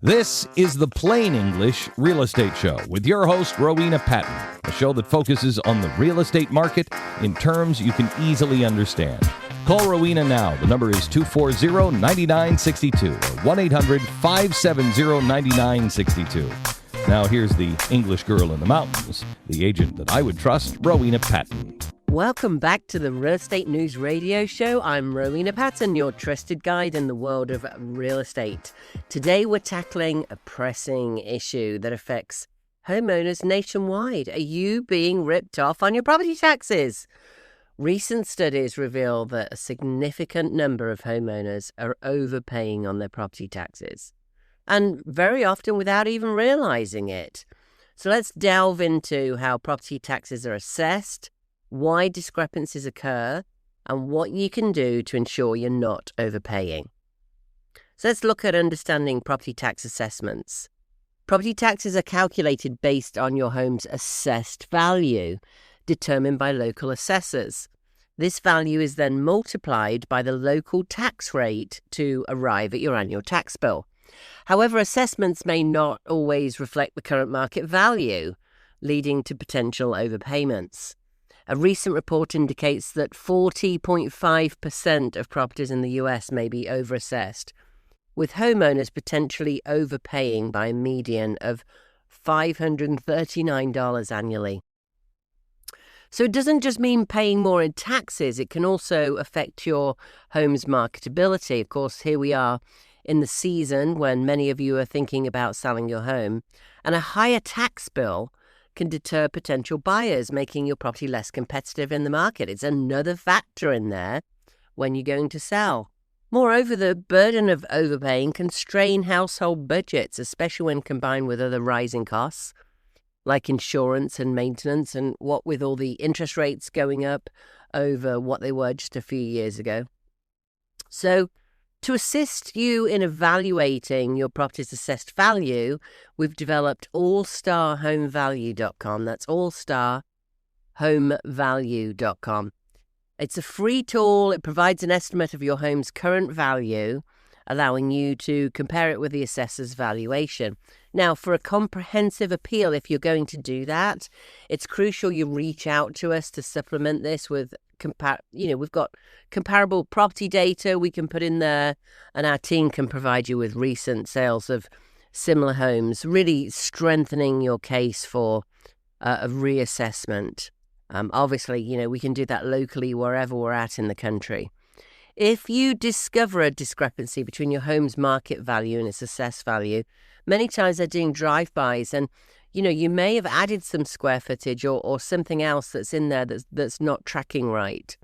This is the Plain English Real Estate Show with your host, Rowena Patton, a show that focuses on the real estate market in terms you can easily understand. Call Rowena now. The number is 240-9962 or 1-800-570-9962. Now here's the English girl in the mountains, the agent that I would trust, Rowena Patton. Welcome back to the Real Estate News Radio Show. I'm Rowena Patton, your trusted guide in the world of real estate. Today we're tackling a pressing issue that affects homeowners nationwide. Are you being ripped off on your property taxes? Recent studies reveal that a significant number of homeowners are overpaying on their property taxes, and very often without even realizing it. So let's delve into how property taxes are assessed, why discrepancies occur, and what you can do to ensure you're not overpaying. So let's look at understanding property tax assessments. Property taxes are calculated based on your home's assessed value, determined by local assessors. This value is then multiplied by the local tax rate to arrive at your annual tax bill. However, assessments may not always reflect the current market value, leading to potential overpayments. A recent report indicates that 40.5% of properties in the US may be overassessed, with homeowners potentially overpaying by a median of $539 annually. So it doesn't just mean paying more in taxes, it can also affect your home's marketability. Of course, here we are in the season when many of you are thinking about selling your home, and a higher tax bill can deter potential buyers, making your property less competitive in the market. It's another factor in there when you're going to sell. Moreover, the burden of overpaying can strain household budgets, especially when combined with other rising costs like insurance and maintenance, and what with all the interest rates going up over what they were just a few years ago. So to assist you in evaluating your property's assessed value, we've developed allstarhomevalue.com. That's allstarhomevalue.com. It's a free tool. It provides an estimate of your home's current value, allowing you to compare it with the assessor's valuation. Now, for a comprehensive appeal, if you're going to do that, it's crucial you reach out to us to supplement this with we've got comparable property data we can put in there, and our team can provide you with recent sales of similar homes, really strengthening your case for a reassessment. Obviously, we can do that locally wherever we're at in the country. If you discover a discrepancy between your home's market value and its assessed value, many times they're doing drive-bys, and you may have added some square footage or something else that's in there that's not tracking right.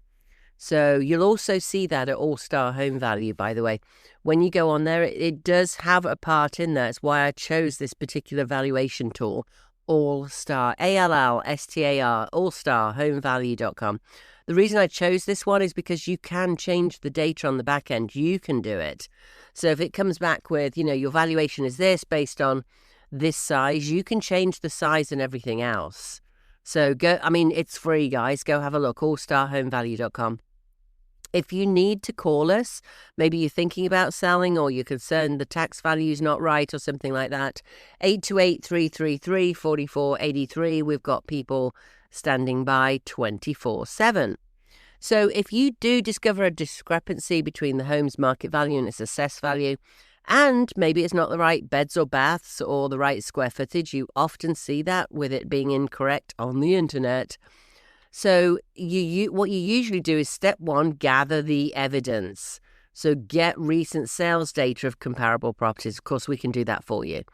So you'll also see that at All Star Home Value, by the way. When you go on there, it does have a part in there. It's why I chose this particular valuation tool, All Star, ALLSTAR, allstarhomevalue.com. The reason I chose this one is because you can change the data on the back end. You can do it. So if it comes back with, your valuation is this based on this size, you can change the size and everything else. So it's free, guys. Go have a look, allstarhomevalue.com. If you need to call us, maybe you're thinking about selling or you're concerned the tax value is not right or something like that, 828-333-4483. We've got people standing by 24/7. So if you do discover a discrepancy between the home's market value and its assessed value, and maybe it's not the right beds or baths or the right square footage, you often see that with it being incorrect on the internet. So what you usually do is step one, gather the evidence. So get recent sales data of comparable properties. Of course, we can do that for you.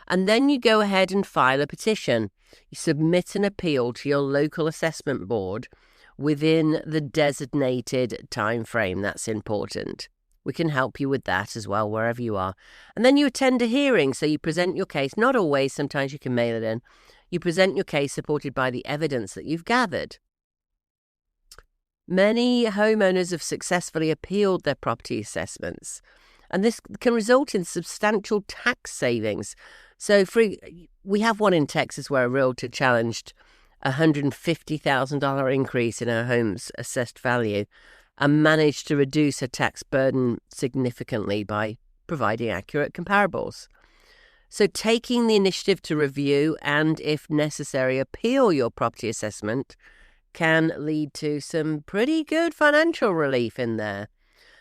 And then you go ahead and file a petition. You submit an appeal to your local assessment board within the designated time frame. That's important. We can help you with that as well, wherever you are. And then you attend a hearing. So you present your case. Not always. Sometimes you can mail it in. You present your case supported by the evidence that you've gathered. Many homeowners have successfully appealed their property assessments, and this can result in substantial tax savings. So we have one in Texas where a realtor challenged a $150,000 increase in her home's assessed value and managed to reduce her tax burden significantly by providing accurate comparables. So taking the initiative to review and, if necessary, appeal your property assessment can lead to some pretty good financial relief in there.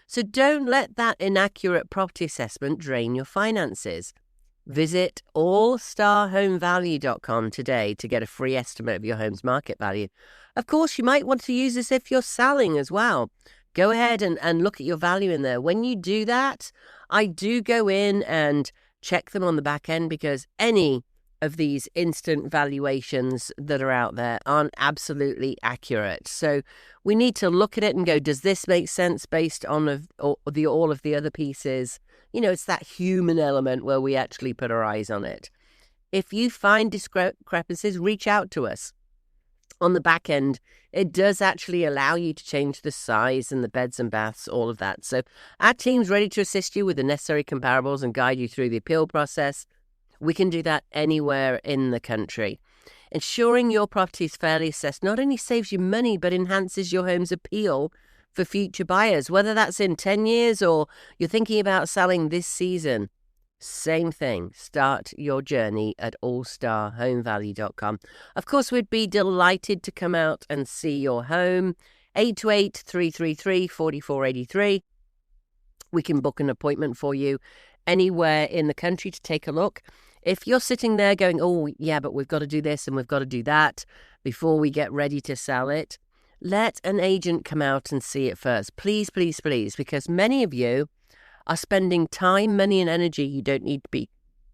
So don't let that inaccurate property assessment drain your finances. Visit allstarhomevalue.com today to get a free estimate of your home's market value. Of course, you might want to use this if you're selling as well. Go ahead and look at your value in there. When you do that, I do go in and check them on the back end, because any of these instant valuations that are out there aren't absolutely accurate. So we need to look at it and go, does this make sense based on all of the other pieces? You know, it's that human element where we actually put our eyes on it. If you find discrepancies, reach out to us. On the back end, it does actually allow you to change the size and the beds and baths, all of that. So our team's ready to assist you with the necessary comparables and guide you through the appeal process. We can do that anywhere in the country. Ensuring your property is fairly assessed not only saves you money, but enhances your home's appeal for future buyers, whether that's in 10 years or you're thinking about selling this season. Same thing. Start your journey at allstarhomevalue.com. Of course, we'd be delighted to come out and see your home. 828-333-4483. We can book an appointment for you anywhere in the country to take a look. If you're sitting there going, oh, yeah, but we've got to do this and we've got to do that before we get ready to sell it, let an agent come out and see it first. Please, please, please, because many of you are spending time, money, and energy you don't need to be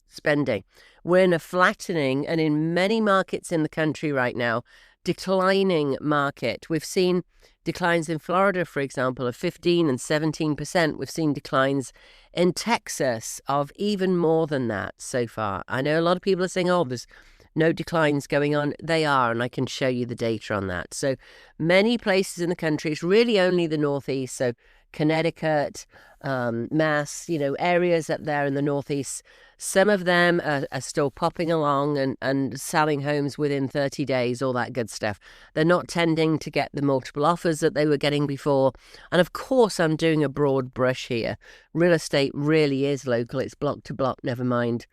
spending. We're in a flattening, and in many markets in the country right now, declining market. We've seen declines in Florida, for example, of 15 and 17%. We've seen declines in Texas of even more than that so far. I know a lot of people are saying, oh, there's no declines going on. They are, and I can show you the data on that. So many places in the country, it's really only the Northeast, so Connecticut, Mass, areas up there in the Northeast. Some of them are still popping along and selling homes within 30 days, all that good stuff. They're not tending to get the multiple offers that they were getting before. And of course, I'm doing a broad brush here. Real estate really is local. It's block to block, never mind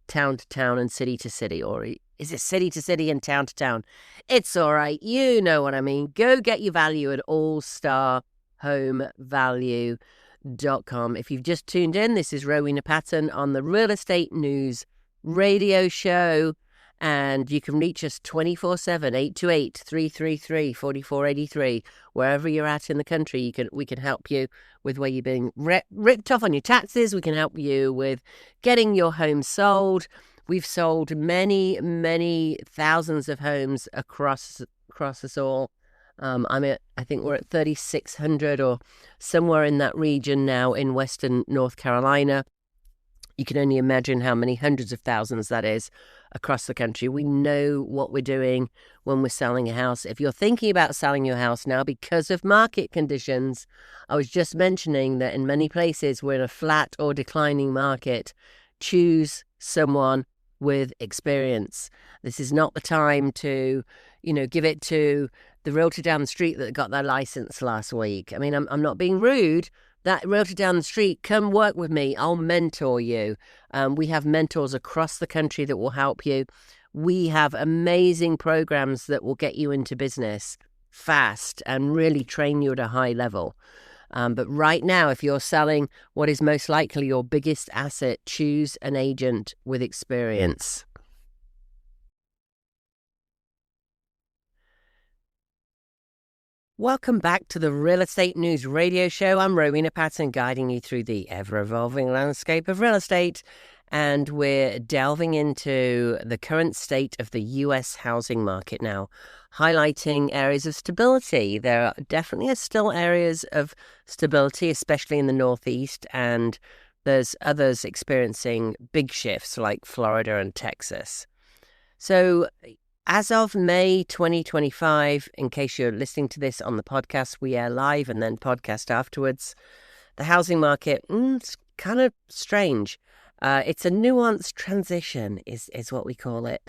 town to town and city to city. Or is it city to city and town to town? It's all right. You know what I mean. Go get your value at allstarhomevalue.com. If you've just tuned in, this is Rowena Patton on the Real Estate News radio show, and you can reach us 24/7, 828-333-4483. Wherever you're at in the country, we can help you with where you're being ripped off on your taxes. We can help you with getting your home sold. We've sold many, many thousands of homes across us all. I think we're at 3,600 or somewhere in that region now in Western North Carolina. You can only imagine how many hundreds of thousands that is across the country. We know what we're doing when we're selling a house. If you're thinking about selling your house now because of market conditions, I was just mentioning that in many places we're in a flat or declining market. Choose someone with experience. This is not the time to, give it to the realtor down the street that got their license last week. I mean, I'm not being rude. That realtor down the street, come work with me. I'll mentor you. We have mentors across the country that will help you. We have amazing programs that will get you into business fast and really train you at a high level. But right now, if you're selling what is most likely your biggest asset, choose an agent with experience. Welcome back to the Real Estate News radio show. I'm Rowena Patton, guiding you through the ever-evolving landscape of real estate. And we're delving into the current state of the U.S. housing market now, highlighting areas of stability. There are definitely still areas of stability, especially in the Northeast, and there's others experiencing big shifts like Florida and Texas. So as of May 2025, in case you're listening to this on the podcast, we air live and then podcast afterwards. The housing market, it's kind of strange. It's a nuanced transition is what we call it.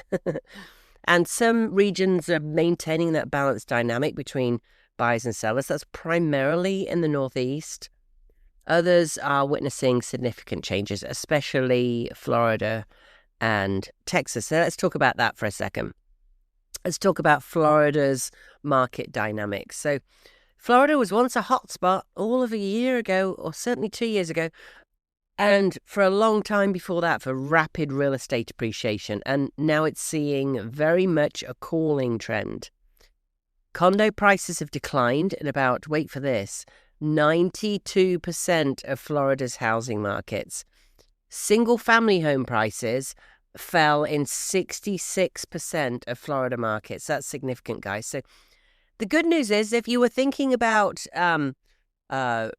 And some regions are maintaining that balanced dynamic between buyers and sellers. That's primarily in the Northeast. Others are witnessing significant changes, especially Florida and Texas. So let's talk about that for a second. Let's talk about Florida's market dynamics. So Florida was once a hotspot all of a year ago, or certainly 2 years ago, and for a long time before that for rapid real estate appreciation. And now it's seeing very much a cooling trend. Condo prices have declined in about, wait for this, 92% of Florida's housing markets. Single-family home prices fell in 66% of Florida markets. That's significant, guys. So the good news is if you were thinking about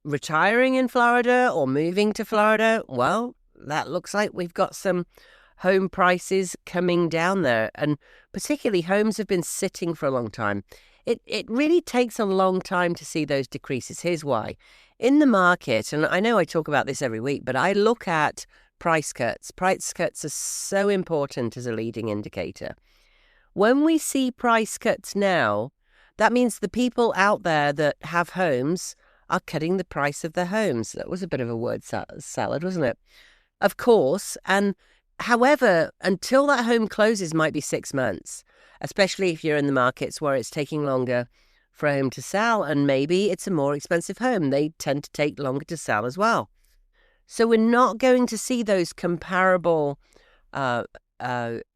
retiring in Florida or moving to Florida, well, that looks like we've got some home prices coming down there. And particularly homes have been sitting for a long time. It really takes a long time to see those decreases. Here's why. In the market, and I know I talk about this every week, but I look at price cuts. Price cuts are so important as a leading indicator. When we see price cuts now, that means the people out there that have homes are cutting the price of their homes. That was a bit of a word salad, wasn't it? Of course. And however, until that home closes might be 6 months, especially if you're in the markets where it's taking longer for a home to sell, and maybe it's a more expensive home. They tend to take longer to sell as well. So we're not going to see those comparable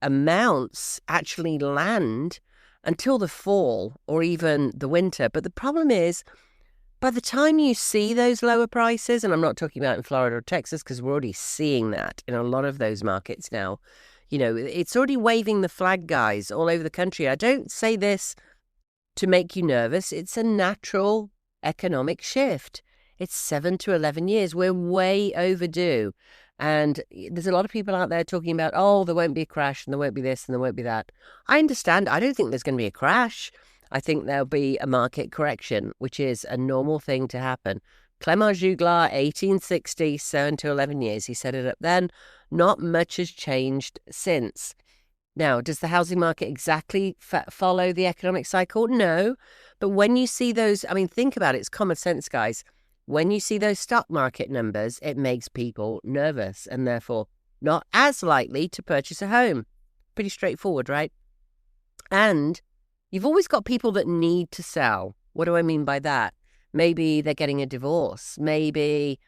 amounts actually land until the fall or even the winter. But the problem is, by the time you see those lower prices, and I'm not talking about in Florida or Texas because we're already seeing that in a lot of those markets now, it's already waving the flag, guys, all over the country. I don't say this to make you nervous. It's a natural economic shift. It's 7 to 11 years. We're way overdue. And there's a lot of people out there talking about, oh, there won't be a crash and there won't be this and there won't be that. I understand. I don't think there's going to be a crash. I think there'll be a market correction, which is a normal thing to happen. Clement Juglar, 1860, 7 to 11 years. He set it up then. Not much has changed since. Now, does the housing market exactly follow the economic cycle? No. But when you see those, think about it. It's common sense, guys. When you see those stock market numbers, it makes people nervous and therefore not as likely to purchase a home. Pretty straightforward, right? And you've always got people that need to sell. What do I mean by that? Maybe they're getting a divorce. Maybe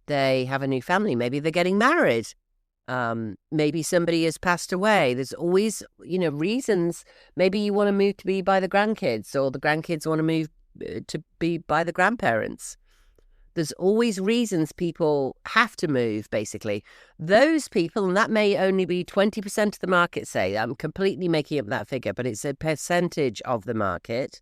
they have a new family. Maybe they're getting married. Maybe somebody has passed away. There's always, reasons. Maybe you want to move to be by the grandkids, or the grandkids want to move to be by the grandparents. There's always reasons people have to move, basically. Those people, and that may only be 20% of the market, say, I'm completely making up that figure, but it's a percentage of the market.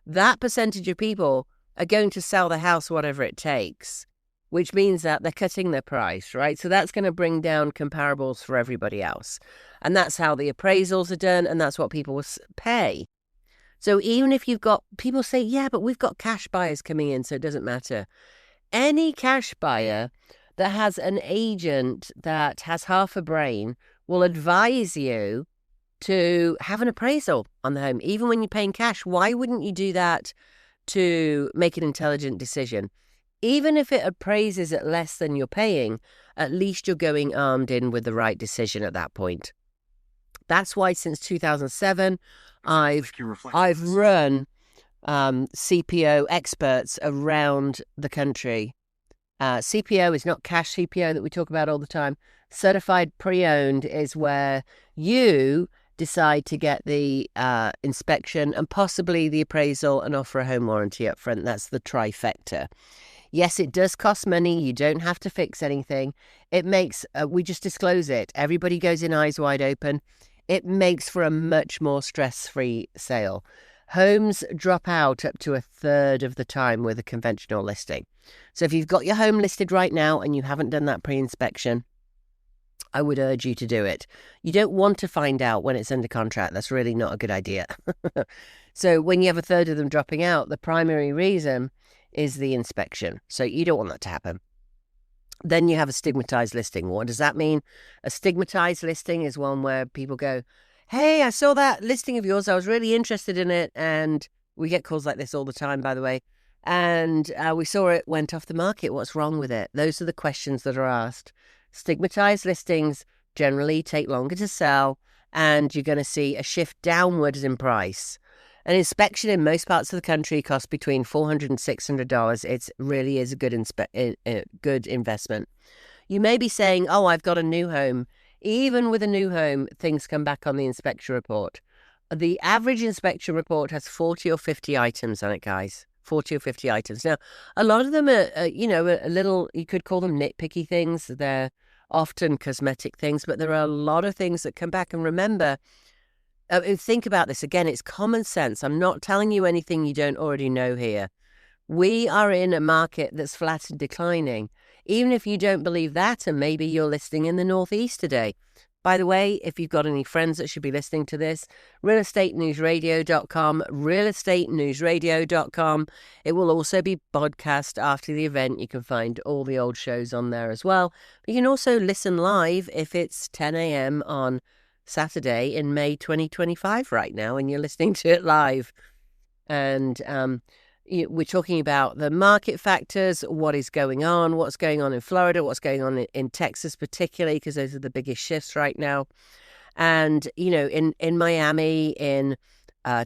That percentage of people are going to sell the house whatever it takes, which means that they're cutting their price, right? So that's going to bring down comparables for everybody else. And that's how the appraisals are done, and that's what people will pay. So even if you've got, people say, yeah, but we've got cash buyers coming in, so it doesn't matter. Any cash buyer that has an agent that has half a brain will advise you to have an appraisal on the home. Even when you're paying cash, why wouldn't you do that to make an intelligent decision? Even if it appraises at less than you're paying, at least you're going armed in with the right decision at that point. That's why since 2007, I've run CPO experts around the country. CPO is not cash CPO that we talk about all the time. Certified pre-owned is where you decide to get the inspection and possibly the appraisal and offer a home warranty up front. That's the trifecta. Yes, it does cost money. You don't have to fix anything. It makes, we just disclose it. Everybody goes in eyes wide open. It makes for a much more stress-free sale. Homes drop out up to a third of the time with a conventional listing. So if you've got your home listed right now and you haven't done that pre-inspection, I would urge you to do it. You don't want to find out when it's under contract. That's really not a good idea. So when you have a third of them dropping out, the primary reason is the inspection. So you don't want that to happen. Then you have a stigmatized listing. What does that mean? A stigmatized listing is one where people go, hey, I saw that listing of yours. I was really interested in it. And we get calls like this all the time, by the way. And we saw it went off the market. What's wrong with it? Those are the questions that are asked. Stigmatized listings generally take longer to sell, and you're going to see a shift downwards in price. An inspection in most parts of the country costs between $400 and $600. It really is a good investment. You may be saying, oh, I've got a new home. Even with a new home, things come back on the inspection report. The average inspection report has 40 or 50 items on it, guys. 40 or 50 items. Now, a lot of them are, a little, you could call them nitpicky things. They're often cosmetic things, but there are a lot of things that come back. And remember, think about this again, it's common sense. I'm not telling you anything you don't already know here. We are in a market that's flat and declining. Even if you don't believe that, and maybe you're listening in the Northeast today. By the way, if you've got any friends that should be listening to this, realestateenewsradio.com, realestateenewsradio.com. It will also be podcast after the event. You can find all the old shows on there as well. You can also listen live if it's 10 a.m. on Saturday in May 2025 right now, and you're listening to it live. And we're talking about the market factors, what is going on, what's going on in Florida, what's going on in Texas particularly, because those are the biggest shifts right now. And, in Miami, in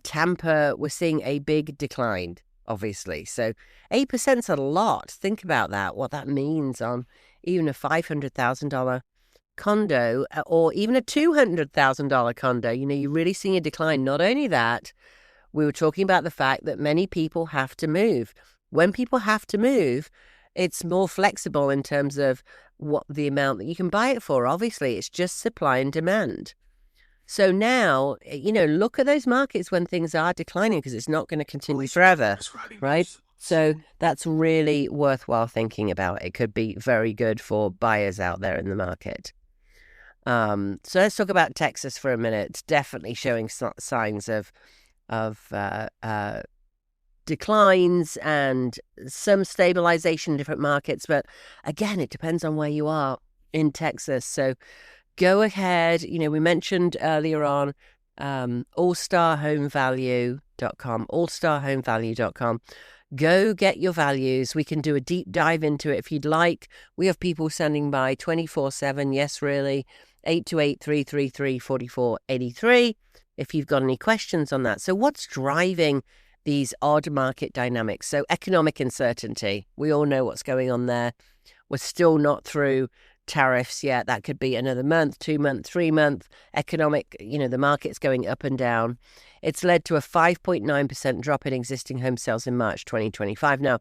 Tampa, we're seeing a big decline, obviously. So 8% is a lot. Think about that, what that means on even a $500,000 condo or even a $200,000 condo. You're really seeing a decline. Not only that, we were talking about the fact that many people have to move. When people have to move, it's more flexible in terms of what the amount that you can buy it for. Obviously, it's just supply and demand. So now, look at those markets when things are declining, because it's not going to continue forever, right? So that's really worthwhile thinking about. It could be very good for buyers out there in the market. So let's talk about Texas for a minute. It's definitely showing signs of declines and some stabilization in different markets. But again, it depends on where you are in Texas. So go ahead. We mentioned earlier on allstarhomevalue.com, allstarhomevalue.com. Go get your values. We can do a deep dive into it if you'd like. We have people standing by 24/7. Yes, really. 828-333-4483. If you've got any questions on that. So what's driving these odd market dynamics? So economic uncertainty. We all know what's going on there. We're still not through tariffs yet. That could be another month, 2 month, 3 month. Economic, the market's going up and down. It's led to a 5.9% drop in existing home sales in March 2025. Now,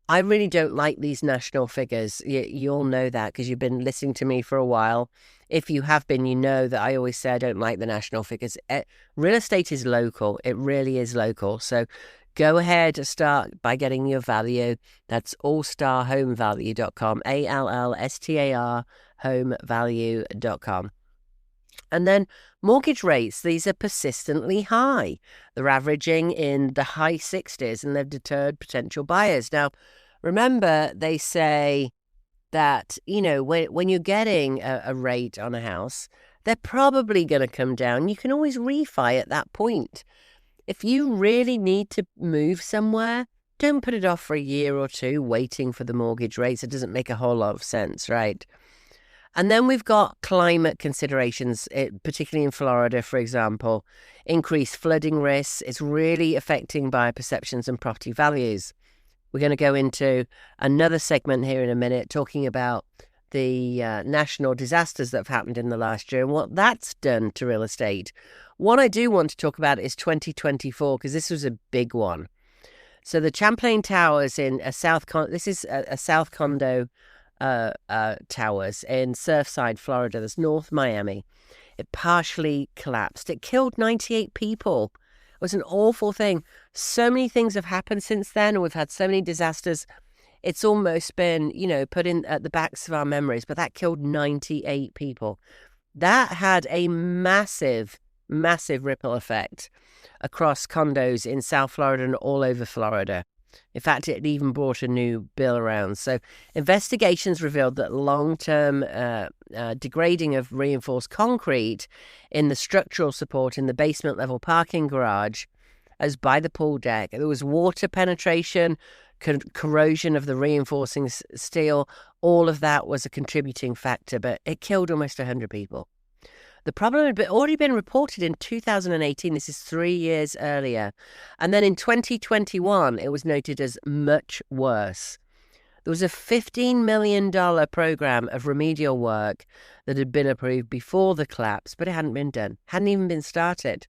I really don't like these national figures. You all know that because you've been listening to me for a while. If you have been, you know that I always say I don't like the national figures. Real estate is local. It really is local. So go ahead, start by getting your value. That's allstarhomevalue.com, ALLSTAR homevalue.com. And then mortgage rates, these are persistently high. They're averaging in the high 60s, and they've deterred potential buyers. Now, remember, they say that, when you're getting a rate on a house, they're probably going to come down. You can always refi at that point. If you really need to move somewhere, don't put it off for a year or two waiting for the mortgage rates. It doesn't make a whole lot of sense, right? And then we've got climate considerations, particularly in Florida, for example. Increased flooding risks. It's really affecting buyer perceptions and property values. We're going to go into another segment here in a minute talking about the national disasters that have happened in the last year and what that's done to real estate. What I do want to talk about is 2024, because this was a big one. So the Champlain Towers in South condo towers in Surfside, Florida. That's North Miami. It partially collapsed. It killed 98 people. It was an awful thing. So many things have happened since then, and we've had so many disasters. It's almost been, put in at the backs of our memories, but that killed 98 people. That had a massive, massive ripple effect across condos in South Florida and all over Florida. In fact, it even brought a new bill around. So investigations revealed that long-term degrading of reinforced concrete in the structural support in the basement level parking garage as by the pool deck. There was water penetration, corrosion of the reinforcing steel, all of that was a contributing factor, but it killed almost 100 people. The problem had already been reported in 2018. This is 3 years earlier. And then in 2021, it was noted as much worse. There was a $15 million program of remedial work that had been approved before the collapse, but it hadn't been done, hadn't even been started.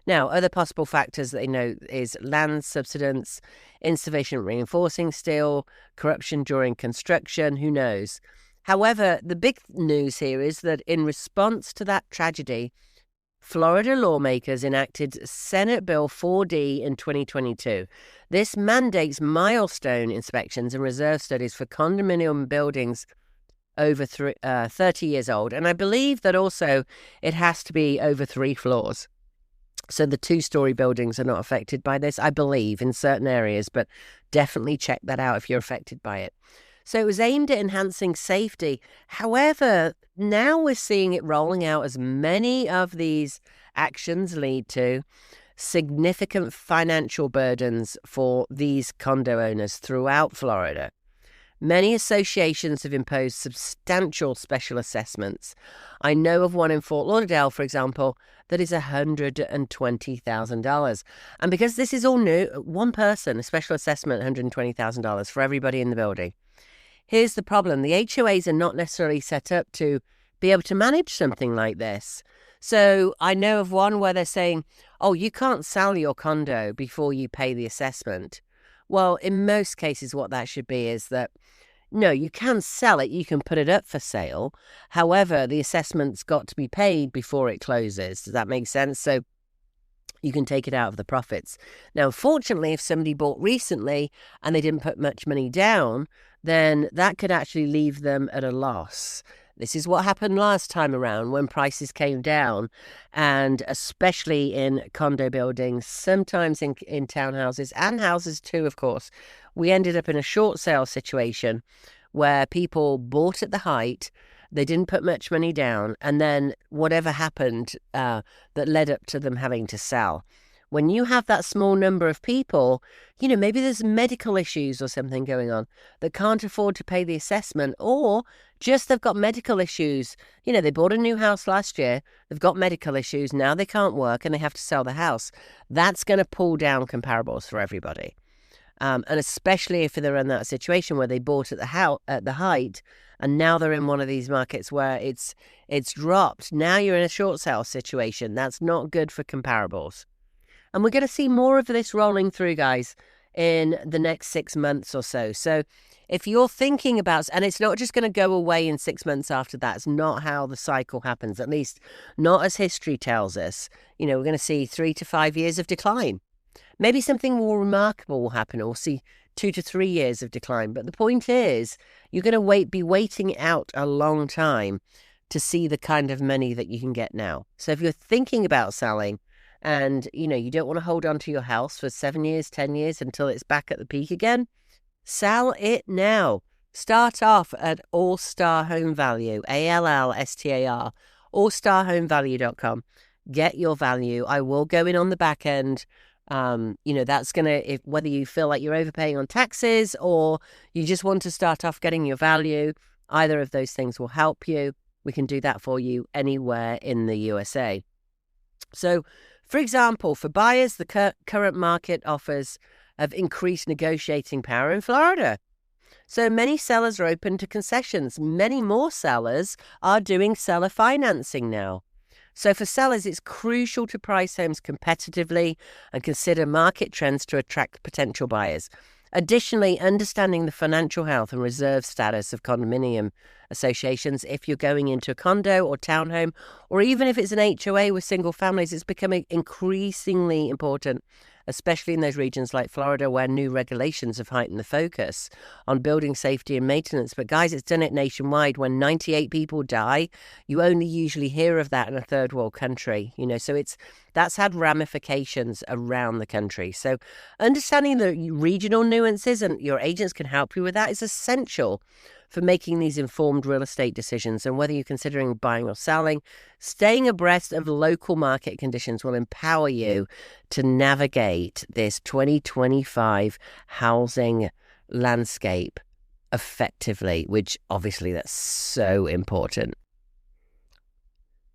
Now, other possible factors that they note is land subsidence, insufficient reinforcing steel, corruption during construction, who knows. However, the big news here is that in response to that tragedy, Florida lawmakers enacted Senate Bill 4D in 2022. This mandates milestone inspections and reserve studies for condominium buildings over 30 years old. And I believe that also it has to be over 3 floors. So the 2-story buildings are not affected by this, I believe, in certain areas, but definitely check that out if you're affected by it. So it was aimed at enhancing safety. However, now we're seeing it rolling out as many of these actions lead to significant financial burdens for these condo owners throughout Florida. Many associations have imposed substantial special assessments. I know of one in Fort Lauderdale, for example, that is $120,000. And because this is all new, one person, a special assessment, $120,000 for everybody in the building. Here's the problem. The HOAs are not necessarily set up to be able to manage something like this. So I know of one where they're saying, oh, you can't sell your condo before you pay the assessment. Well, in most cases, what that should be is that, no, you can sell it. You can put it up for sale. However, the assessment's got to be paid before it closes. Does that make sense? So you can take it out of the profits. Now, fortunately, if somebody bought recently and they didn't put much money down, then that could actually leave them at a loss. This is what happened last time around when prices came down, and especially in condo buildings, sometimes in townhouses and houses too, of course. We ended up in a short sale situation where people bought at the height, they didn't put much money down, and then whatever happened that led up to them having to sell. When you have that small number of people, maybe there's medical issues or something going on that can't afford to pay the assessment, or just they've got medical issues. They bought a new house last year, they've got medical issues, now they can't work and they have to sell the house. That's going to pull down comparables for everybody. And especially if they're in that situation where they bought at the height, and now they're in one of these markets where it's dropped. Now you're in a short sale situation. That's not good for comparables. And we're going to see more of this rolling through, guys, in the next 6 months or so. So if you're thinking about, and it's not just going to go away in 6 months after that. It's not how the cycle happens, at least not as history tells us. We're going to see 3 to 5 years of decline. Maybe something more remarkable will happen, or we'll see 2 to 3 years of decline. But the point is, you're going to be waiting out a long time to see the kind of money that you can get now. So if you're thinking about selling, and, you don't want to hold on to your house for 7 years, 10 years until it's back at the peak again, sell it now. Start off at All-Star Home Value, ALLSTAR, allstarhomevalue.com. Get your value. I will go in on the back end. That's going to, whether you feel like you're overpaying on taxes or you just want to start off getting your value, either of those things will help you. We can do that for you anywhere in the USA. So, for example, for buyers, the current market offers have increased negotiating power in Florida. So many sellers are open to concessions. Many more sellers are doing seller financing now. So for sellers, it's crucial to price homes competitively and consider market trends to attract potential buyers. Additionally, understanding the financial health and reserve status of condominium associations, if you're going into a condo or townhome, or even if it's an HOA with single families, it's becoming increasingly important, especially in those regions like Florida where new regulations have heightened the focus on building safety and maintenance. But guys, it's done it nationwide. When 98 people die, you only usually hear of that in a third world country, so that's had ramifications around the country. So understanding the regional nuances, and your agents can help you with that, is essential for making these informed real estate decisions. And whether you're considering buying or selling, staying abreast of local market conditions will empower you to navigate this 2025 housing landscape effectively, which obviously that's so important.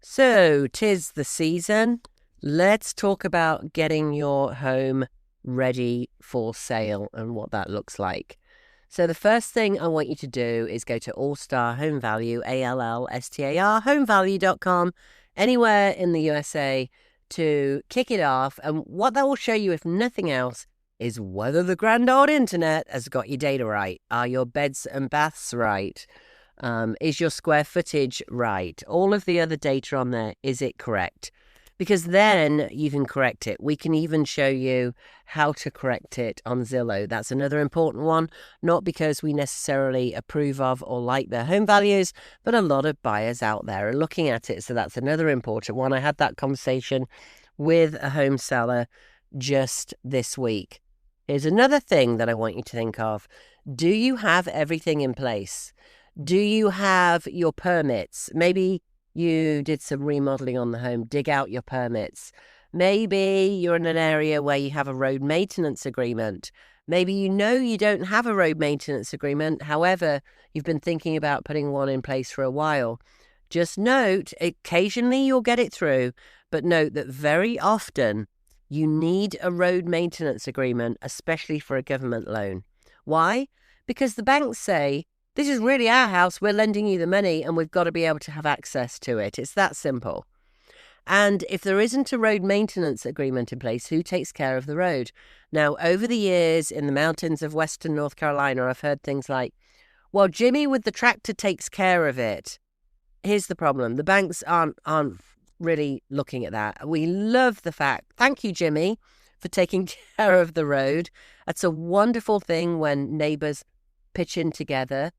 So 'tis the season. Let's talk about getting your home ready for sale and what that looks like. So the first thing I want you to do is go to All-Star Home Value, ALLSTAR, homevalue.com, anywhere in the USA to kick it off. And what that will show you, if nothing else, is whether the grand old internet has got your data right. Are your beds and baths right? Is your square footage right? All of the other data on there, is it correct? Because then you can correct it. We can even show you how to correct it on Zillow. That's another important one, not because we necessarily approve of or like their home values, but a lot of buyers out there are looking at it. So that's another important one. I had that conversation with a home seller just this week. Here's another thing that I want you to think of. Do you have everything in place? Do you have your permits? Maybe you did some remodeling on the home, dig out your permits. Maybe you're in an area where you have a road maintenance agreement. Maybe you know you don't have a road maintenance agreement. However, you've been thinking about putting one in place for a while. Just note, occasionally you'll get it through, but note that very often you need a road maintenance agreement, especially for a government loan. Why? Because the banks say, this is really our house, we're lending you the money and we've got to be able to have access to it. It's that simple. And if there isn't a road maintenance agreement in place, who takes care of the road? Now, over the years in the mountains of Western North Carolina, I've heard things like, well, Jimmy with the tractor takes care of it. Here's the problem. The banks aren't really looking at that. We love the fact, thank you, Jimmy, for taking care of the road. That's a wonderful thing when neighbors pitch in together.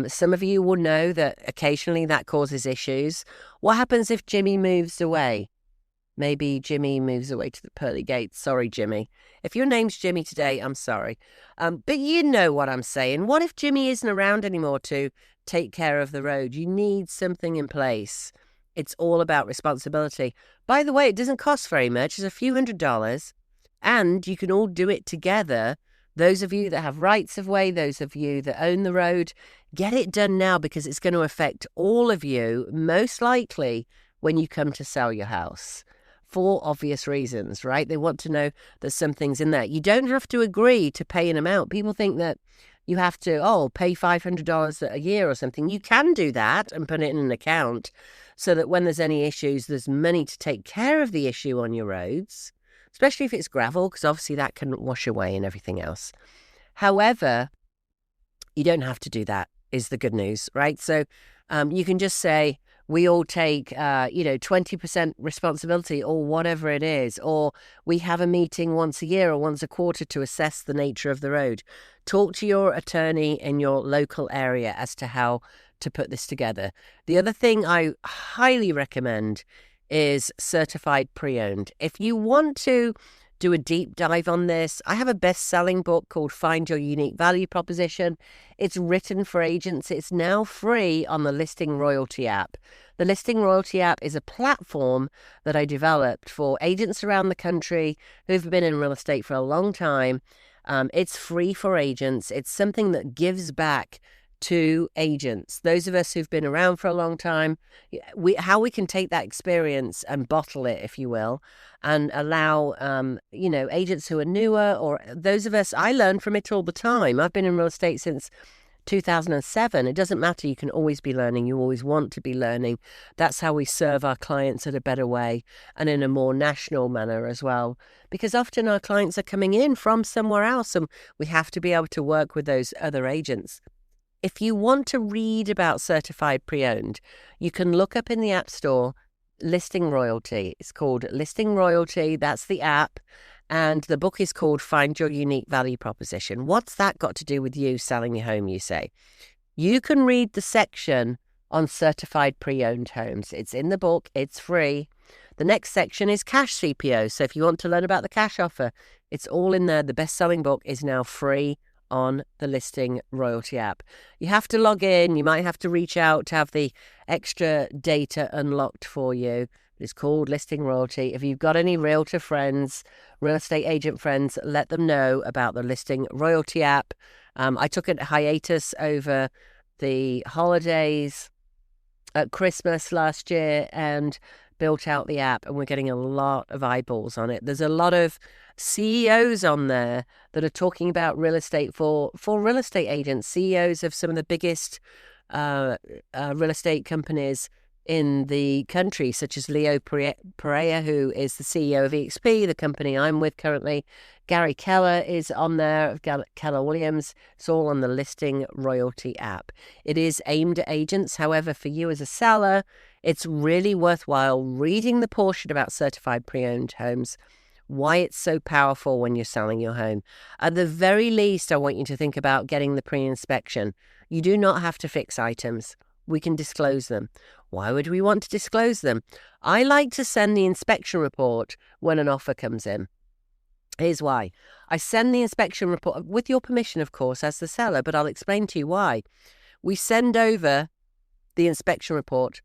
Some of you will know that occasionally that causes issues. What happens if Jimmy moves away? Maybe Jimmy moves away to the pearly gates. Sorry, Jimmy. If your name's Jimmy today, I'm sorry. But you know what I'm saying. What if Jimmy isn't around anymore to take care of the road? You need something in place. It's all about responsibility. By the way, it doesn't cost very much. It's a few $100s. And you can all do it together. Those of you that have rights of way, those of you that own the road, get it done now because it's going to affect all of you, most likely when you come to sell your house. For obvious reasons, right? They want to know that something's in there. You don't have to agree to pay an amount. People think that you have to, pay $500 a year or something. You can do that and put it in an account so that when there's any issues, there's money to take care of the issue on your roads. Especially if it's gravel, because obviously that can wash away and everything else. However, you don't have to do that, is the good news, right? So you can just say, we all take, 20% responsibility or whatever it is, or we have a meeting once a year or once a quarter to assess the nature of the road. Talk to your attorney in your local area as to how to put this together. The other thing I highly recommend is certified pre-owned. If you want to do a deep dive on this, I have a best-selling book called Find Your Unique Value Proposition. It's written for agents. It's now free on the Listing Royalty app. The Listing Royalty app is a platform that I developed for agents around the country who've been in real estate for a long time. It's free for agents. It's something that gives back to agents, those of us who've been around for a long time, how we can take that experience and bottle it, if you will, and allow, agents who are newer or those of us, I learn from it all the time. I've been in real estate since 2007. It doesn't matter. You can always be learning. You always want to be learning. That's how we serve our clients in a better way and in a more national manner as well, because often our clients are coming in from somewhere else and we have to be able to work with those other agents. If you want to read about certified pre-owned, you can look up in the App Store Listing Royalty. It's called Listing Royalty. That's the app. And the book is called Find Your Unique Value Proposition. What's that got to do with you selling your home, you say? You can read the section on certified pre-owned homes. It's in the book. It's free. The next section is cash CPO. So if you want to learn about the cash offer, it's all in there. The best-selling book is now free on the Listing Royalty app. You have to log in. You might have to reach out to have the extra data unlocked for you. It's called Listing Royalty. If you've got any realtor friends, real estate agent friends, let them know about the Listing Royalty app. I took a hiatus over the holidays at Christmas last year and built out the app, and we're getting a lot of eyeballs on it. There's a lot of CEOs on there that are talking about real estate for real estate agents, CEOs of some of the biggest real estate companies in the country, such as Leo Pereira, who is the CEO of EXP, the company I'm with currently. Gary Keller is on there, of Keller Williams. It's all on the Listing Royalty app. It is aimed at agents. However, for you as a seller, it's really worthwhile reading the portion about certified pre-owned homes, why it's so powerful when you're selling your home. At the very least, I want you to think about getting the pre-inspection. You do not have to fix items. We can disclose them. Why would we want to disclose them? I like to send the inspection report when an offer comes in. Here's why. I send the inspection report, with your permission, of course, as the seller, but I'll explain to you why. We send over the inspection report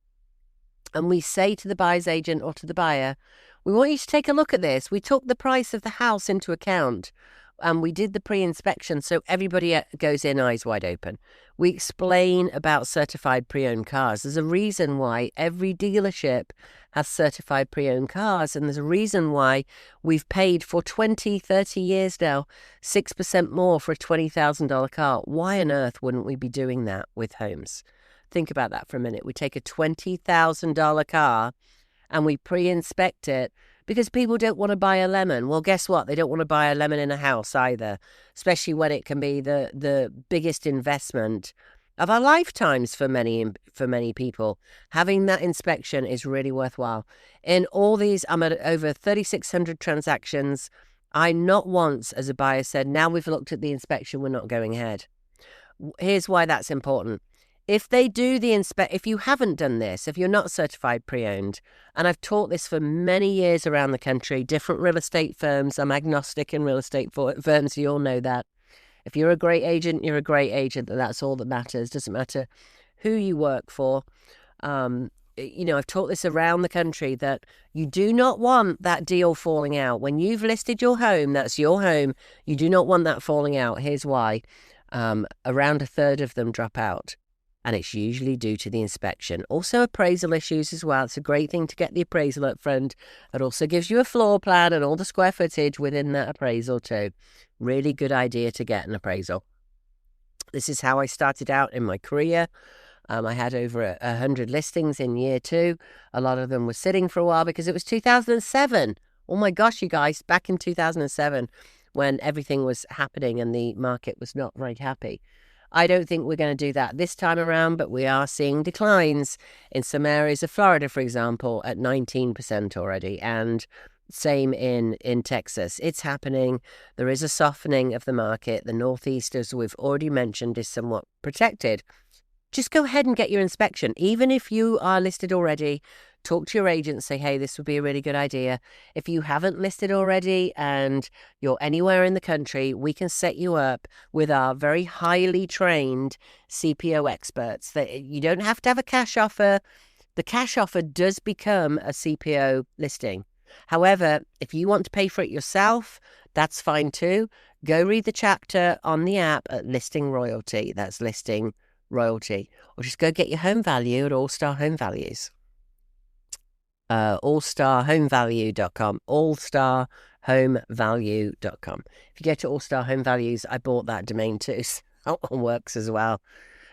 and we say to the buyer's agent or to the buyer, we want you to take a look at this. We took the price of the house into account and we did the pre-inspection so everybody goes in eyes wide open. We explain about certified pre-owned cars. There's a reason why every dealership has certified pre-owned cars, and there's a reason why we've paid for 20, 30 years now 6% more for a $20,000 car. Why on earth wouldn't we be doing that with homes? Think about that for a minute. We take a $20,000 car and we pre-inspect it because people don't want to buy a lemon. Well, guess what? They don't want to buy a lemon in a house either, especially when it can be the biggest investment of our lifetimes for many people. Having that inspection is really worthwhile. In all these, I'm at over 3,600 transactions. I not once, as a buyer, said, now we've looked at the inspection, we're not going ahead. Here's why that's important. If they do the if you haven't done this, if you're not certified pre-owned, and I've taught this for many years around the country, different real estate firms, I'm agnostic in real estate firms, you all know that. If you're a great agent, you're a great agent, and that's all that matters. Doesn't matter who you work for. I've taught this around the country that you do not want that deal falling out. When you've listed your home, that's your home. You do not want that falling out. Here's why. Around a third of them drop out. And it's usually due to the inspection. Also appraisal issues as well. It's a great thing to get the appraisal up front. It also gives you a floor plan and all the square footage within that appraisal too. Really good idea to get an appraisal. This is how I started out in my career. I had over 100 listings in year 2. A lot of them were sitting for a while because it was 2007. Oh my gosh, you guys, back in 2007 when everything was happening and the market was not very happy. I don't think we're going to do that this time around, but we are seeing declines in some areas of Florida, for example, at 19% already, and same in Texas. It's happening. There is a softening of the market. The Northeast, as we've already mentioned, is somewhat protected. Just go ahead and get your inspection. Even if you are listed already, talk to your agent, say, hey, this would be a really good idea. If you haven't listed already and you're anywhere in the country, we can set you up with our very highly trained CPO experts. That you don't have to have a cash offer. The cash offer does become a CPO listing. However, if you want to pay for it yourself, that's fine too. Go read the chapter on the app at Listing Royalty. That's Listing Royalty. Or just go get your home value at All Star Home Values. allstarhomevalue.com. allstarhomevalue.com. If you go to All Star Home Values, I bought that domain too, so that one works as well.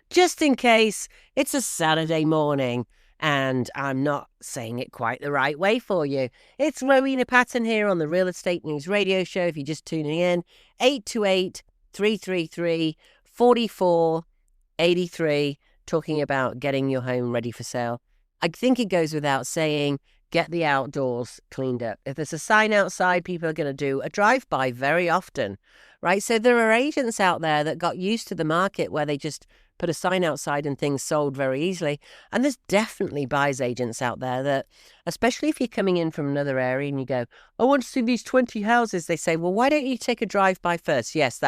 Just in case it's a Saturday morning and I'm not saying it quite the right way for you. It's Rowena Patton here on the Real Estate News Radio Show. If you're just tuning in, 828-333-4483, talking about getting your home ready for sale. I think it goes without saying, get the outdoors cleaned up. If there's a sign outside, people are going to do a drive-by very often, right? So there are agents out there that got used to the market where they just put a sign outside and things sold very easily. And there's definitely buyers agents out there that, especially if you're coming in from another area and you go, I want to see these 20 houses. They say, well, why don't you take a drive-by first? Yes,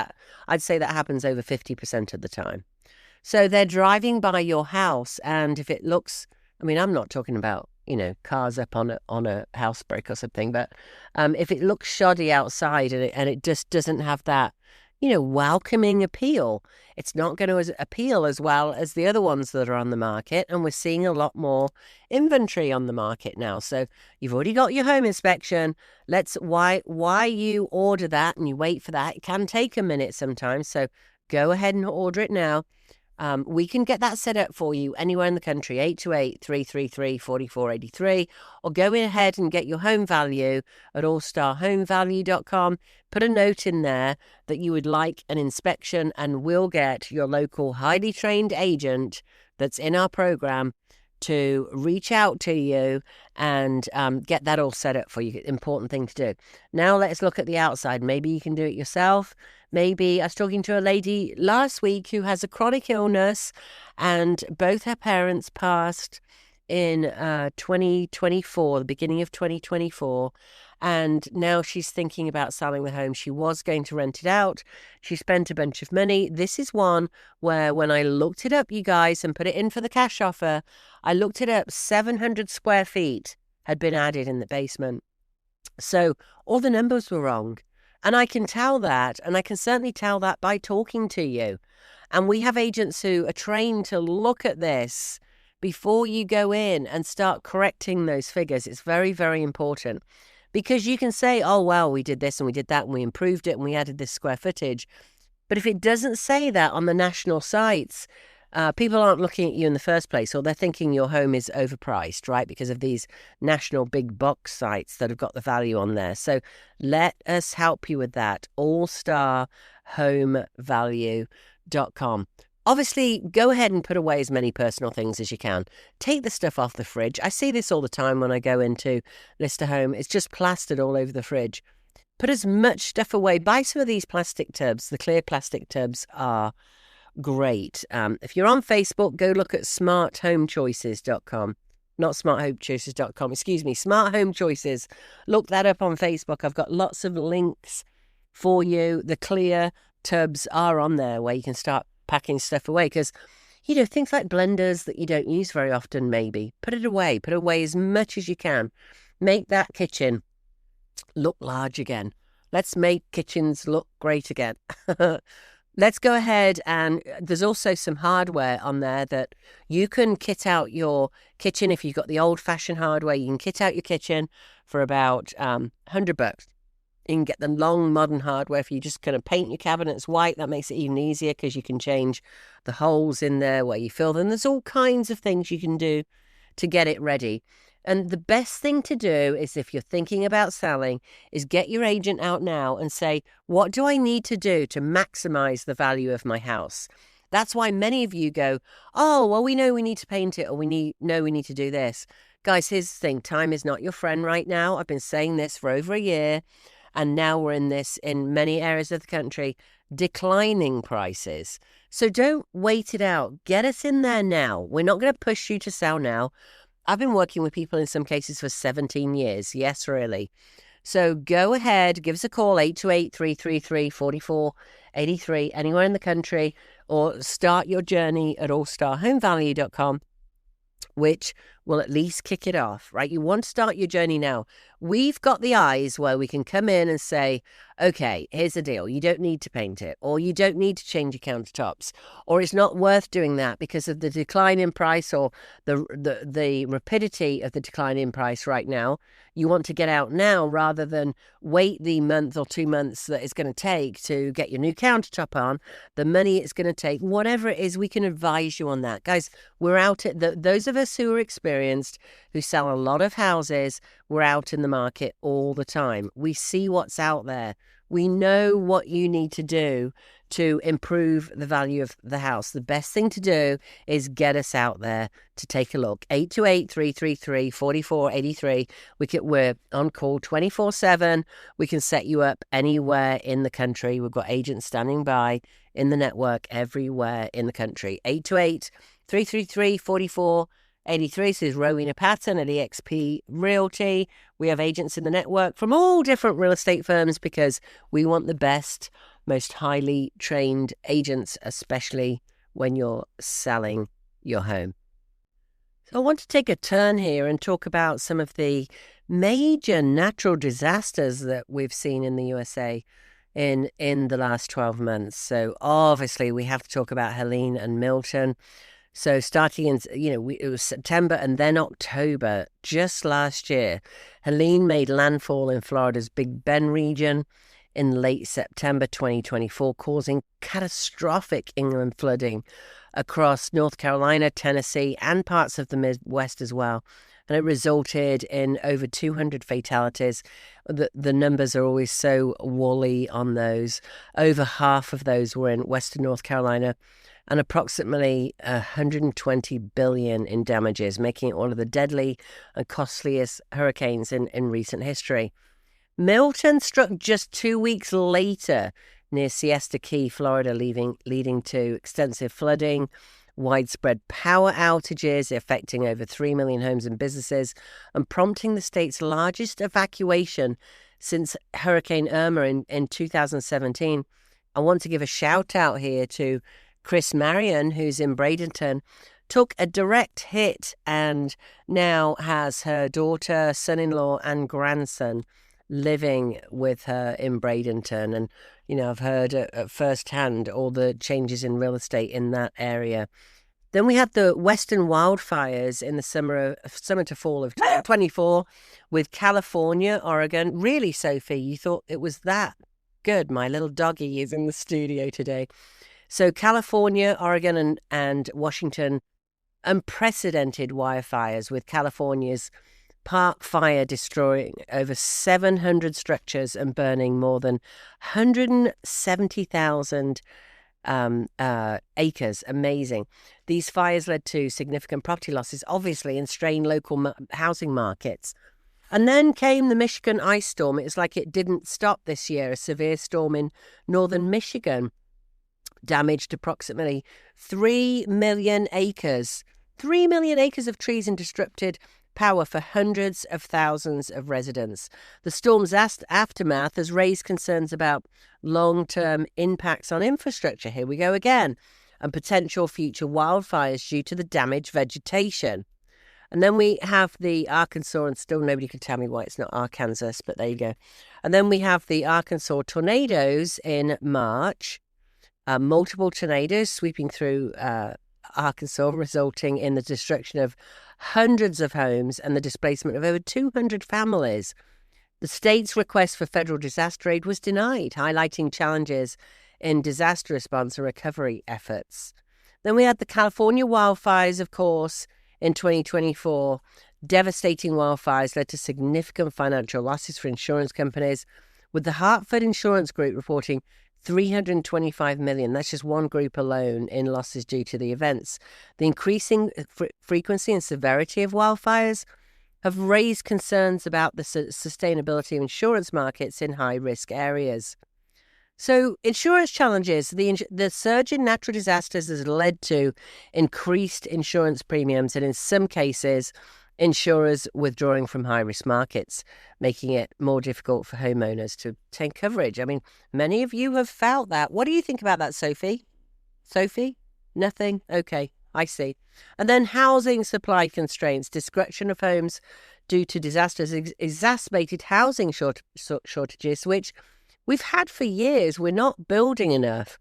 I'd say that happens over 50% of the time. So they're driving by your house, and if it looks, I mean, I'm not talking about, cars up on a house brick or something, but if it looks shoddy outside and it just doesn't have that, welcoming appeal, it's not going to appeal as well as the other ones that are on the market. And we're seeing a lot more inventory on the market now. So you've already got your home inspection. Why you order that and you wait for that, it can take a minute sometimes. So go ahead and order it now. We can get that set up for you anywhere in the country, 828-333-4483, or go ahead and get your home value at allstarhomevalue.com. Put a note in there that you would like an inspection, and we'll get your local highly trained agent that's in our program to reach out to you and get that all set up for you. Important thing to do. Now let's look at the outside. Maybe you can do it yourself. Maybe I was talking to a lady last week who has a chronic illness, and both her parents passed in 2024, the beginning of 2024. And now she's thinking about selling the home. She was going to rent it out. She spent a bunch of money. This is one where when I looked it up, you guys, and put it in for the cash offer, I looked it up, 700 square feet had been added in the basement. So all the numbers were wrong. And I can tell that, and I can certainly tell that by talking to you. And we have agents who are trained to look at this before you go in and start correcting those figures. It's very, very important. Because you can say, oh, well, we did this and we did that and we improved it and we added this square footage. But if it doesn't say that on the national sites, people aren't looking at you in the first place, or they're thinking your home is overpriced, right? Because of these national big box sites that have got the value on there. So let us help you with that. allstarhomevalue.com. Obviously, go ahead and put away as many personal things as you can. Take the stuff off the fridge. I see this all the time when I go into list a home. It's just plastered all over the fridge. Put as much stuff away. Buy some of these plastic tubs. The clear plastic tubs are great. If you're on Facebook, go look at smarthomechoices.com. Not smarthomechoices.com, excuse me, Smart Home Choices. Look that up on Facebook. I've got lots of links for you. The clear tubs are on there where you can start packing stuff away, because things like blenders that you don't use very often, maybe put away as much as you can. Make that kitchen look large again. Let's make kitchens look great again. Let's go ahead, and there's also some hardware on there that you can kit out your kitchen. If you've got the old-fashioned hardware, you can kit out your kitchen for about $100. You can get the long modern hardware if you just kind of paint your cabinets white. That makes it even easier because you can change the holes in there where you fill them. There's all kinds of things you can do to get it ready. And the best thing to do is, if you're thinking about selling, is get your agent out now and say, what do I need to do to maximize the value of my house? That's why many of you go, oh, well, we know we need to paint it, or we need to do this. Guys, here's the thing. Time is not your friend right now. I've been saying this for over a year. And now we're in many areas of the country, declining prices. So don't wait it out. Get us in there now. We're not going to push you to sell now. I've been working with people in some cases for 17 years. Yes, really. So go ahead, give us a call, 828-333-4483, anywhere in the country, or start your journey at allstarhomevalue.com, which will at least kick it off, right? You want to start your journey now. We've got the eyes where we can come in and say, okay, here's the deal. You don't need to paint it, or you don't need to change your countertops, or it's not worth doing that because of the decline in price, or the rapidity of the decline in price right now. You want to get out now rather than wait the month or 2 months that it's going to take to get your new countertop on, the money it's going to take, whatever it is. We can advise you on that. Guys, we're out at those of us who are experienced, who sell a lot of houses, we're out in the market all the time. We see what's out there. We know what you need to do to improve the value of the house. The best thing to do is get us out there to take a look. 828-333-4483. We're on call 24/7. We can set you up anywhere in the country. We've got agents standing by in the network everywhere in the country. 828-333-4483. This is Rowena Patton at eXp Realty. We have agents in the network from all different real estate firms because we want the best, most highly trained agents, especially when you're selling your home. So I want to take a turn here and talk about some of the major natural disasters that we've seen in the USA in the last 12 months. So obviously we have to talk about Helene and Milton. So starting in, it was September and then October, just last year, Helene made landfall in Florida's Big Bend region in late September 2024, causing catastrophic inland flooding across North Carolina, Tennessee, and parts of the Midwest as well. And it resulted in over 200 fatalities. The numbers are always so woolly on those. Over half of those were in Western North Carolina, and approximately $120 billion in damages, making it one of the deadly and costliest hurricanes in recent history. Milton struck just 2 weeks later near Siesta Key, Florida, leading to extensive flooding, widespread power outages affecting over 3 million homes and businesses, and prompting the state's largest evacuation since Hurricane Irma in 2017. I want to give a shout out here to Chris Marion, who's in Bradenton, took a direct hit and now has her daughter, son-in-law, and grandson living with her in Bradenton. And, I've heard at firsthand all the changes in real estate in that area. Then we had the Western wildfires in the summer to fall of 2024 with California, Oregon. Really, Sophie, you thought it was that good? My little doggy is in the studio today. So California, Oregon, and Washington, unprecedented wildfires, with California's Park Fire destroying over 700 structures and burning more than 170,000 acres. Amazing. These fires led to significant property losses, obviously, and strained local housing markets. And then came the Michigan ice storm. It was like it didn't stop this year. A severe storm in northern Michigan damaged approximately 3 million acres. 3 million acres of trees and disrupted power for hundreds of thousands of residents. The storm's aftermath has raised concerns about long-term impacts on infrastructure. Here we go again. And potential future wildfires due to the damaged vegetation. And then we have the Arkansas, and still nobody can tell me why it's not Arkansas, but there you go. And then we have the Arkansas tornadoes in March. Multiple tornadoes sweeping through Arkansas, resulting in the destruction of hundreds of homes and the displacement of over 200 families. The state's request for federal disaster aid was denied, highlighting challenges in disaster response and recovery efforts. Then we had the California wildfires, of course, in 2024. Devastating wildfires led to significant financial losses for insurance companies, with the Hartford Insurance Group reporting $325 million. That's just one group alone in losses due to the events. The increasing frequency and severity of wildfires have raised concerns about the sustainability of insurance markets in high-risk areas. So insurance challenges, the surge in natural disasters has led to increased insurance premiums and in some cases, insurers withdrawing from high-risk markets, making it more difficult for homeowners to obtain coverage. I mean, many of you have felt that. What do you think about that, Sophie? Sophie? Nothing? Okay, I see. And then housing supply constraints, destruction of homes due to disasters, exacerbated housing shortages, which we've had for years. We're not building enough,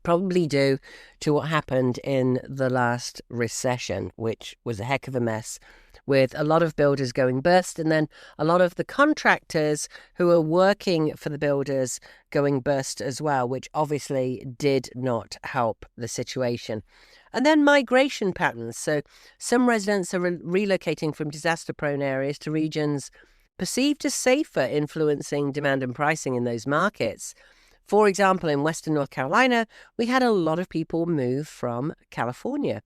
probably due to what happened in the last recession, which was a heck of a mess, with a lot of builders going bust and then a lot of the contractors who are working for the builders going bust as well, which obviously did not help the situation. And then migration patterns. So some residents are relocating from disaster-prone areas to regions perceived as safer, influencing demand and pricing in those markets. For example, in Western North Carolina, we had a lot of people move from California.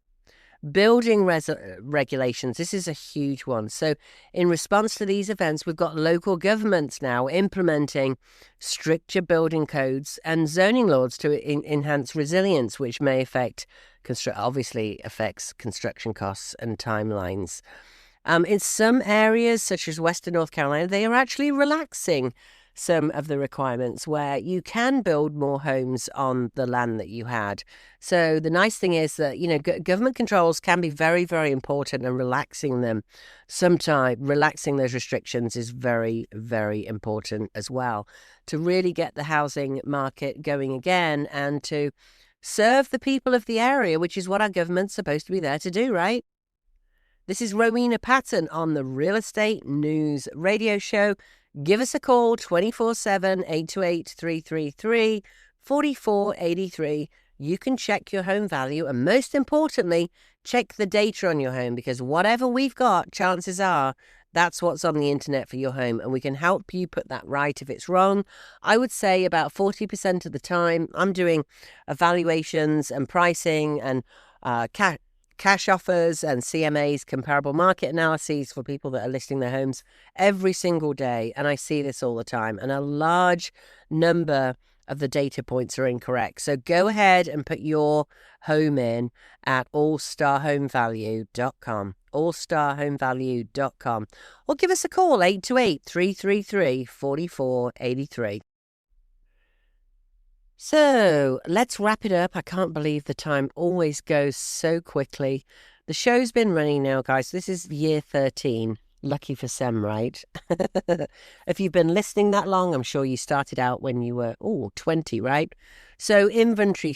Building regulations, this is a huge one. So in response to these events, we've got local governments now implementing stricter building codes and zoning laws to enhance resilience, which may obviously affects construction costs and timelines. In some areas, such as Western North Carolina, they are actually relaxing some of the requirements where you can build more homes on the land that you had. So the nice thing is that, government controls can be very, very important, and relaxing them sometimes, relaxing those restrictions is very, very important as well to really get the housing market going again and to serve the people of the area, which is what our government's supposed to be there to do, right? This is Rowena Patton on the Real Estate News Radio Show. Give us a call 24/7, 828-333, 4483. You can check your home value and, most importantly, check the data on your home, because whatever we've got, chances are that's what's on the internet for your home, and we can help you put that right if it's wrong. I would say about 40% of the time I'm doing evaluations and pricing and cash offers and CMAs, comparable market analyses, for people that are listing their homes every single day. And I see this all the time. And a large number of the data points are incorrect. So go ahead and put your home in at allstarhomevalue.com, allstarhomevalue.com, or give us a call, 828-333-4483. So let's wrap it up. I can't believe the time always goes so quickly. The show's been running now, guys. This is year 13. Lucky for Sam, right? If you've been listening that long, I'm sure you started out when you were 20, right? So inventory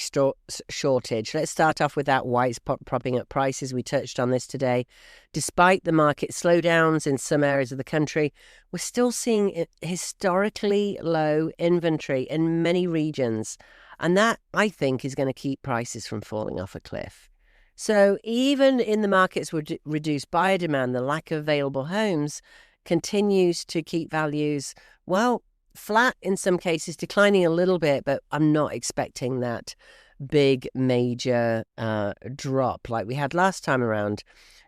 shortage. Let's start off with that. Why it's propping up prices. We touched on this today. Despite the market slowdowns in some areas of the country, we're still seeing historically low inventory in many regions. And that, I think, is going to keep prices from falling off a cliff. So even in the markets with reduced buyer demand, the lack of available homes continues to keep values, flat in some cases, declining a little bit, but I'm not expecting that big major drop like we had last time around.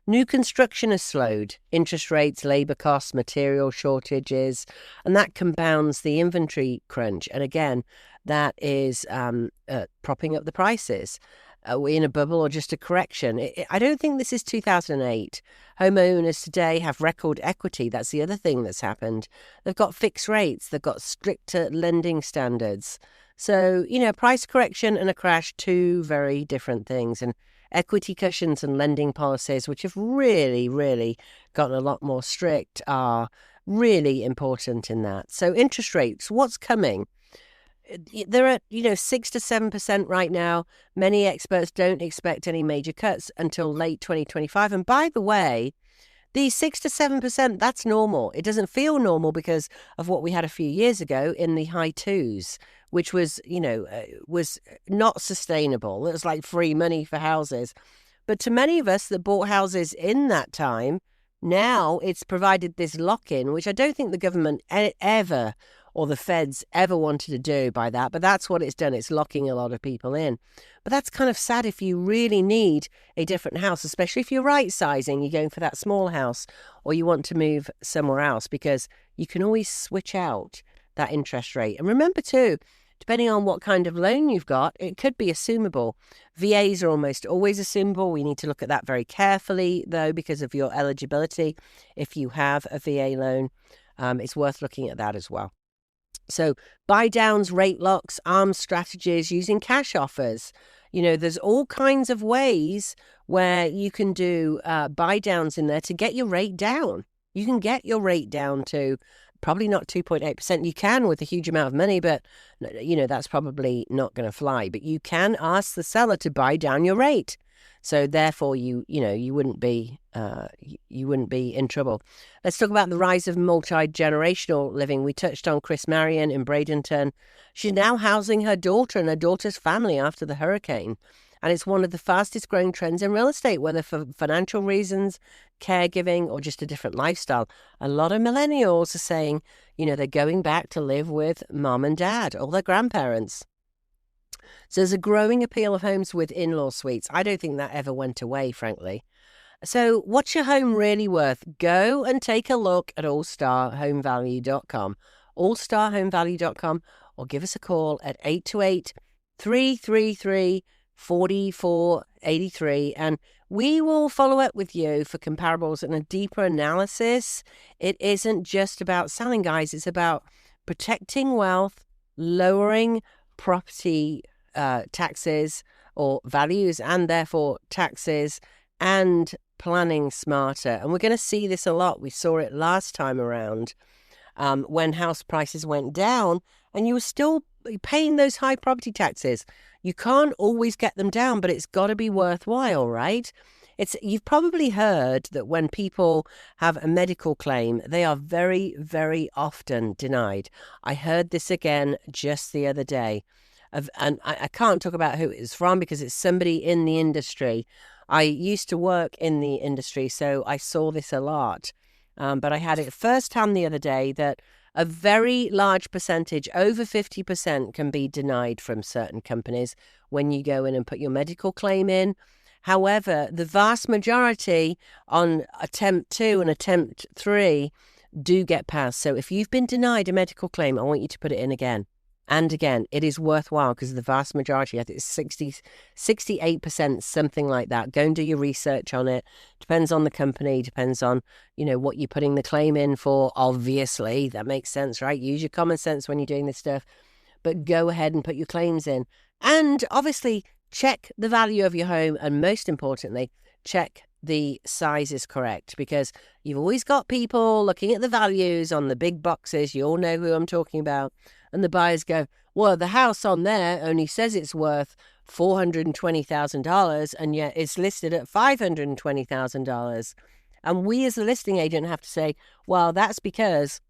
New construction has slowed. Interest rates, labor costs, material shortages, and that compounds the inventory crunch. And again, that is propping up the prices. Are we in a bubble or just a correction? I don't think this is 2008. Homeowners today have record equity. That's the other thing that's happened. They've got fixed rates. They've got stricter lending standards. So, price correction and a crash, two very different things. And equity cushions and lending policies, which have really, really gotten a lot more strict, are really important in that. So interest rates, what's coming? They're at 6 to 7% right now. Many experts don't expect any major cuts until late 2025. And by the way, these 6 to 7%, that's normal. It doesn't feel normal because of what we had a few years ago in the high twos, which was was not sustainable. It was like free money for houses. But to many of us that bought houses in that time, now it's provided this lock-in, which I don't think the government ever or the feds ever wanted to do by that, but that's what it's done. It's locking a lot of people in. But that's kind of sad if you really need a different house, especially if you're right-sizing, you're going for that small house, or you want to move somewhere else, because you can always switch out that interest rate. And remember too, depending on what kind of loan you've got, it could be assumable. VAs are almost always assumable. We need to look at that very carefully, though, because of your eligibility. If you have a VA loan, it's worth looking at that as well. So buy downs, rate locks, arms strategies, using cash offers. There's all kinds of ways where you can do buy downs in there to get your rate down. You can get your rate down to probably not 2.8%. You can with a huge amount of money, but that's probably not going to fly. But you can ask the seller to buy down your rate. So therefore, you wouldn't be in trouble. Let's talk about the rise of multi-generational living. We touched on Chris Marion in Bradenton. She's now housing her daughter and her daughter's family after the hurricane. And it's one of the fastest growing trends in real estate, whether for financial reasons, caregiving, or just a different lifestyle. A lot of millennials are saying, they're going back to live with mom and dad or their grandparents. So there's a growing appeal of homes with in-law suites. I don't think that ever went away, frankly. So what's your home really worth? Go and take a look at allstarhomevalue.com, allstarhomevalue.com, or give us a call at 828-333-4483, and we will follow up with you for comparables and a deeper analysis. It isn't just about selling, guys. It's about protecting wealth, lowering property taxes or values, and therefore taxes, and planning smarter. And we're going to see this a lot. We saw it last time around when house prices went down and you were still paying those high property taxes. You can't always get them down, but it's got to be worthwhile, right? You've probably heard that when people have a medical claim, they are very, very often denied. I heard this again just the other day. And I can't talk about who it's from because it's somebody in the industry. I used to work in the industry, so I saw this a lot. But I had it firsthand the other day that a very large percentage, over 50%, can be denied from certain companies when you go in and put your medical claim in. However, the vast majority on attempt 2 and attempt 3 do get passed. So if you've been denied a medical claim, I want you to put it in again. And again, it is worthwhile because the vast majority, I think it's 68%, something like that. Go and do your research on it. Depends on the company, depends on, what you're putting the claim in for. Obviously, that makes sense, right? Use your common sense when you're doing this stuff. But go ahead and put your claims in. And obviously, check the value of your home. And most importantly, check the size is correct, because you've always got people looking at the values on the big boxes. You all know who I'm talking about. And the buyers go, well, the house on there only says it's worth $420,000 and yet it's listed at $520,000. And we as a listing agent have to say, well, that's because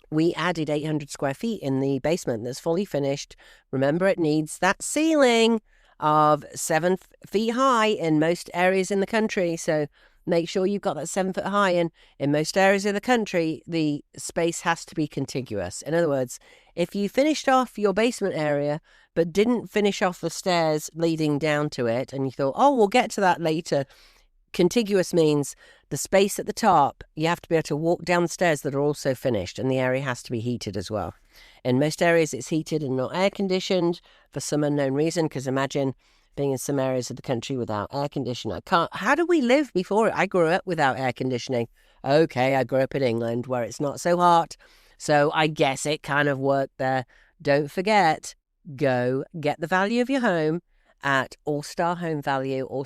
we added 800 square feet in the basement that's fully finished. Remember, it needs that ceiling of 7 feet high in most areas in the country. So make sure you've got that 7 foot high. And in most areas of the country, the space has to be contiguous. In other words, if you finished off your basement area, but didn't finish off the stairs leading down to it, and you thought, oh, we'll get to that later. Contiguous means the space at the top, you have to be able to walk down the stairs that are also finished, and the area has to be heated as well. In most areas, it's heated and not air conditioned for some unknown reason, because imagine being in some areas of the country without air conditioning. How do we live before it? I grew up without air conditioning. Okay, I grew up in England where it's not so hot, so I guess it kind of worked there. Don't forget, go get the value of your home at All-Star Home Value, or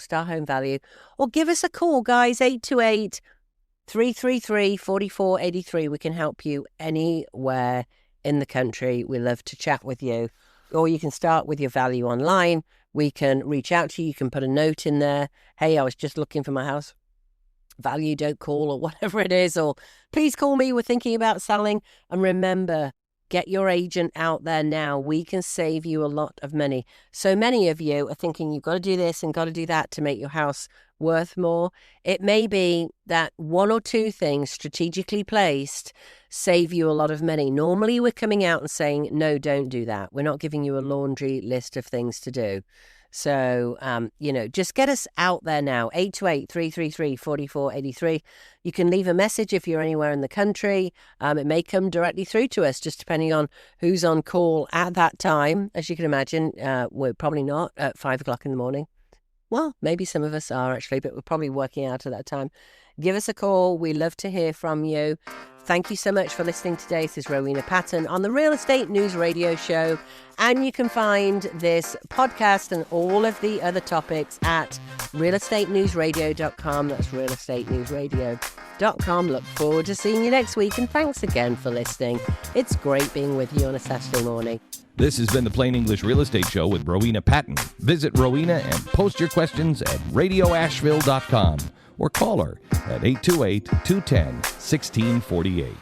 give us a call, guys, 828-333-4483. We can help you anywhere in the country. We love to chat with you. Or you can start with your value online. We can reach out to you. You can put a note in there. Hey, I was just looking for my house. Value, don't call, or whatever it is. Or please call me. We're thinking about selling. And remember, get your agent out there now. We can save you a lot of money. So many of you are thinking you've got to do this and got to do that to make your house worth more. It may be that 1 or 2 things strategically placed save you a lot of money. Normally, we're coming out and saying, no, don't do that. We're not giving you a laundry list of things to do. So, just get us out there now, 828-333-4483. You can leave a message if you're anywhere in the country. It may come directly through to us, just depending on who's on call at that time. As you can imagine, we're probably not at 5 o'clock in the morning. Well, maybe some of us are actually, but we're probably working out at that time. Give us a call. We love to hear from you. Thank you so much for listening today. This is Rowena Patton on the Real Estate News Radio Show. And you can find this podcast and all of the other topics at realestatenewsradio.com. That's realestatenewsradio.com. Look forward to seeing you next week. And thanks again for listening. It's great being with you on a Saturday morning. This has been the Plain English Real Estate Show with Rowena Patton. Visit Rowena and post your questions at radioasheville.com or call her at 828-210-1648.